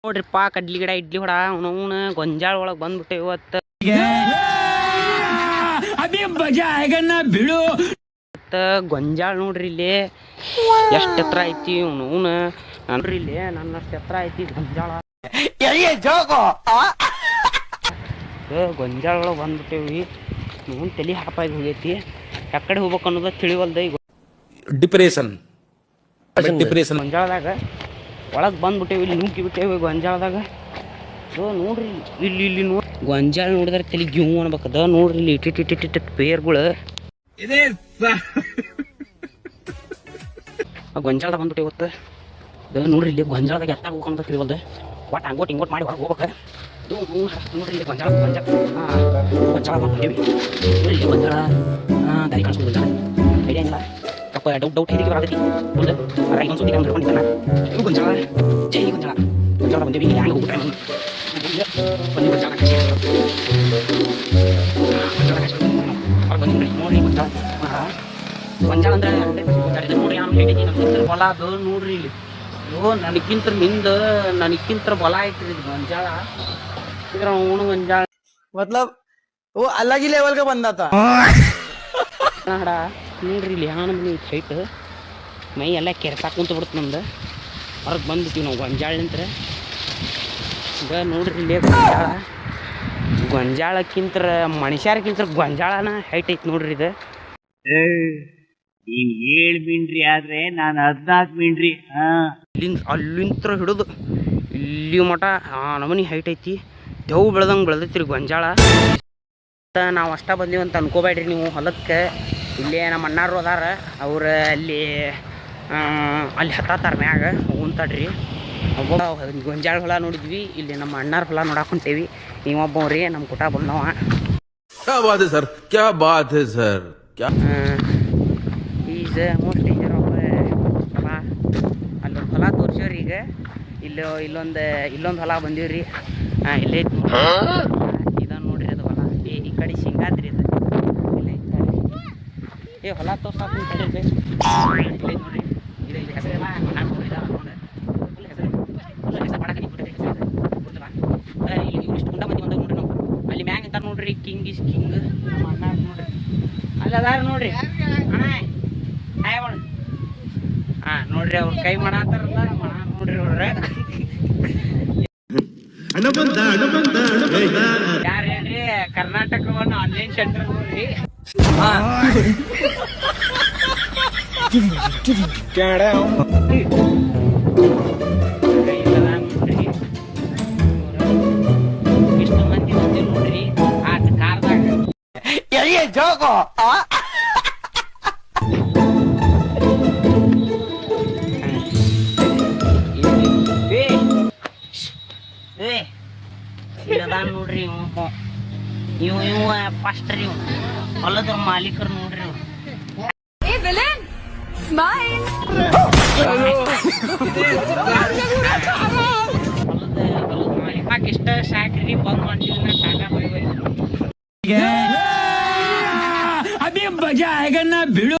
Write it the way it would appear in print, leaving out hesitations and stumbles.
ನೋಡ್ರಿಪ್ಪ ಕಡ್ಲಿ ಗಿಡ ಇಡ್ಲಿ ಹೊಡ ಅವನವನ ಗೊಂಜಾಳ ಒಳಗೆ ಬಂದ್ಬಿಟ್ಟೆ ಇವತ್ತು ಬಿಡು ಗೊಂಜಾಳ ನೋಡ್ರಿ ಇಲ್ಲಿ ಎಷ್ಟು ಎತ್ತರ ಐತಿ ಅವನವನ ನೋಡ್ರಿ ಇಲ್ಲಿ ನನ್ನಷ್ಟು ಎತ್ತರ ಐತಿ ಗೊಂಜಾಳ ಗೊಂಜಾಳ ಒಳಗೆ ಬಂದ್ಬಿಟ್ಟೇವಿ ನೋನ್ ತಲೆ ಹಾಪಾಗಿ ಹೋಗೈತಿ ಯಾಕಡೆ ಹೋಗ್ಬೇಕು ಅನ್ನೋದ ತಿಳಿವಲ್ದ ಈಗ ಡಿಪ್ರೆಷನ್ ಗೊಂಜಾಳದಾಗ ಒಳಗೆ ಬಂದ್ಬಿಟ್ಟೇವಿ ಇಲ್ಲಿ ನುಗ್ಗಿ ಬಿಟ್ಟೇವಿ ಗೊಂಜಾಳದಾಗ ನೋಡ್ರಿ ಇಲ್ಲಿ ಇಲ್ಲಿ ನೋಡಿ ಗೊಂಜಾಳ ನೋಡಿದ್ರೆ ತಲೆ ಗಿವ್ ಅನ್ಬೇಕದ ನೋಡ್ರಿ ಇಲ್ಲಿ ಇಟ್ಟಿಟ್ಟಿಟ್ಟಿಟ್ಟ ಪೇರ್ಗಳು ಗೊಂಜಾಳದಾಗ ಬಂದ್ಬಿಟ್ಟೆ ಇವತ್ತು ನೋಡ್ರಿ ಇಲ್ಲಿ ಗೊಂಜಾಳದಾಗ ಎತ್ತಾಗ ಹೋಗಂತ ತಿಳಿವಲ್ದ ಒಟ್ಟು ಹಂಗೋಟ್ ಹಿಂಗೋಟ್ ಮಾಡಿ ಹೊರಗೆ ಹೋಗ್ಬೇಕು ನೋಡ್ರಿ ಇಲ್ಲಿ ಗೊಂಜಾಳ ಗೊಂಜಾಳ ಬಂದ್ಬಿಟ್ಟೇವಿ ಇಲ್ಲಿ ಗೊಂಜಾಳ ದಾರಿ ಕಾಣಿಸ್ಬೋದು ಗೊಂಜಾಳ ಐಡಿಯಾ ಇಲ್ಲ ತಪ್ಪ ಡೌಟ್ ಹೇಗೆ ಬರತೈತಿ ಒಂದು ಇನ್ನೊಂದು ಸುದ್ದಿ ಕಂಡ್ಕೊಂಡಿದ್ದಾನ ಇವು ಗೊಂಜಾಳ ಜೈ ಗೊಂಜಾಳ ಗೊಂಜಾಳ ಬಂದೇವಿ ಇಲ್ಲಿ ಹ್ಯಾಂಗ ಹೋಗ್ಬಿಟ್ರೆ ಬಂದು ಗೊಂಜಾಳ ಬಂದ್ಬಿಡಿ ನೋಡ್ರಿ ಗೊಂಜಾಳ ಗೊಂಜಾಳ ಅಂದ್ರೆ ನೋಡ್ರಿ ಆಮೇಲೆ ಹೇಳಿದ್ದೀನಿ ನಮ್ಗಿಂತ ಹೊಲ ಅದು ನೋಡ್ರಿ ಇಲ್ಲಿ ಅಯ್ಯೋ ನನಕ್ಕಿಂತ ಹೊಲ ಐತ್ರಿ ಇದು ಗೊಂಜಾಳ ಇದ್ರ ಅವನು ಗೊಂಜಾಳ मतलब वो अलग ही लेवल का बंदा था ಹಾಡ ನೋಡ್ರಿ ಇಲ್ಲಿ ಹಾಣ ಮನೆ ಸೈಟ್ ಮೈ ಎಲ್ಲ ಕೆರೆಸಾಕ ಕುಂತ ಬಿಡುತ್ತೆ ನಮ್ದು ಹೊರಗೆ ಬಂದ್ಬಿಟ್ಟಿವಿ ನಾವು ಗೊಂಜಾಳ ನಿಂತ್ರೆ ಈಗ ನೋಡ್ರಿ ಇಲ್ಲಿ ಗೊಂಜಾಳಕ್ಕಿಂತ ಮನುಷ್ಯರ್ಕಿಂತ ಗೊಂಜಾಳನ ಹೈಟ್ ಐತಿ ನೋಡ್ರಿ ಇದು ನೀನ್ 7 ಮೀನ್ರಿ ಆದ್ರೆ ನಾನು 14 ಮೀನ್ರಿ ಅಲ್ಲಿಂತ್ರ ಹಿಡಿದು ಇಲ್ಲಿ ಮಠ ನಮನಿ ಹೈಟ್ ಐತಿ ದೇವ್ ಬೆಳೆದೈತ್ರಿ ಗೊಂಜಾಳ ನಾವು ಅಷ್ಟ ಬಂದೀವಿ ಅಂತ ಅನ್ಕೋಬೇಡ್ರಿ ನೀವು ಹೊಲಕ್ಕೆ ಇಲ್ಲೇ ನಮ್ಮ ಅಣ್ಣಾರು ಅದಾರ ಅವ್ರ ಅಲ್ಲಿ ಹತ್ತಾರ ಮ್ಯಾಗ ಹೋಗ್ತಾಡ್ರಿ ಗೊಂಜಾಳ ಹೊಲ ನೋಡಿದ್ವಿ ಇಲ್ಲಿ ನಮ್ಮ ಅಣ್ಣಾರ ಹೊಲ ನೋಡಾಕ್ ಹೊಂಟೇವಿ ನೀವೊಬ್ಬವ್ರಿ ನಮ್ಮ ಕುಟ ಬಂದವ ಈಸ್ ಮೋಸ್ಟ್ ಡೇಂಜರ್ ಆಫ್ ಹೊಲ ಅಲ್ಲೊಂದು ಹೊಲ ತೋರ್ಸೇವ್ರಿ ಈಗ ಇಲ್ಲೊಂದು ಹೊಲ ಬಂದೀವ್ರಿ ಇಲ್ಲೇ ಇದನ್ನ ನೋಡ್ರಿ ಅದು ಹೊಲ ಈ ಕಡೆ ಶೇಂಗಾದ್ರಿ ಇದು ಇಲ್ಲೇ ಏ ಹೊಲ ತೋರ್ಸಾಕ ಇಲ್ಲೇ ನೋಡ್ರಿ ಇದು ಹೆಸರೆಲ್ಲ ನಾನು ನೋಡಿದ ಇಲ್ಲಿ ಇಷ್ಟು ಗುಂಡ ಮಂದಿ ಬಂದಾಗ ನೋಡ್ರಿ ನಾವು ಅಲ್ಲಿ ಮ್ಯಾಗ ಅಂತ ನೋಡ್ರಿ ಕಿಂಗ್ ಇಸ್ ಕಿಂಗ್ ನಮ್ಮ ಅಣ್ಣ ನೋಡ್ರಿ ಅಲ್ಲಿ ಅದಾರ ನೋಡ್ರಿ ಅಣ್ಣ ನೋಡ್ರಿ ಅವ್ರ ಕೈ ಮಾಡತ್ತಾರಲ್ಲ ನೋಡ್ರಿ ಅವ್ರ ಯಾರು ಹೇಳ್ರಿ ಕರ್ನಾಟಕವನ್ನು ಆನ್ಲೈನ್ ಸೆಂಟರ್ ನೋಡ್ರಿ ಇಷ್ಟು ಮಂದಿ ಬಂದಿ ನೋಡ್ರಿ ಆ ಕಾರ್ದಾಗ ನೋಡ್ರಿ ಇವ ಫಸ್ಟ್ ರೀ ಹೊಲದ್ರ ಮಾಲೀಕರು ನೋಡ್ರಿ ಹೊಲದ ಇಷ್ಟ ಸಾಕ್ರಿ ಬಂದ್ ಮಾಡ್ತೀವಿ ಟಾಟಾ ಬೈ ಬೈ अभी मजा आएगा ना भिड़ो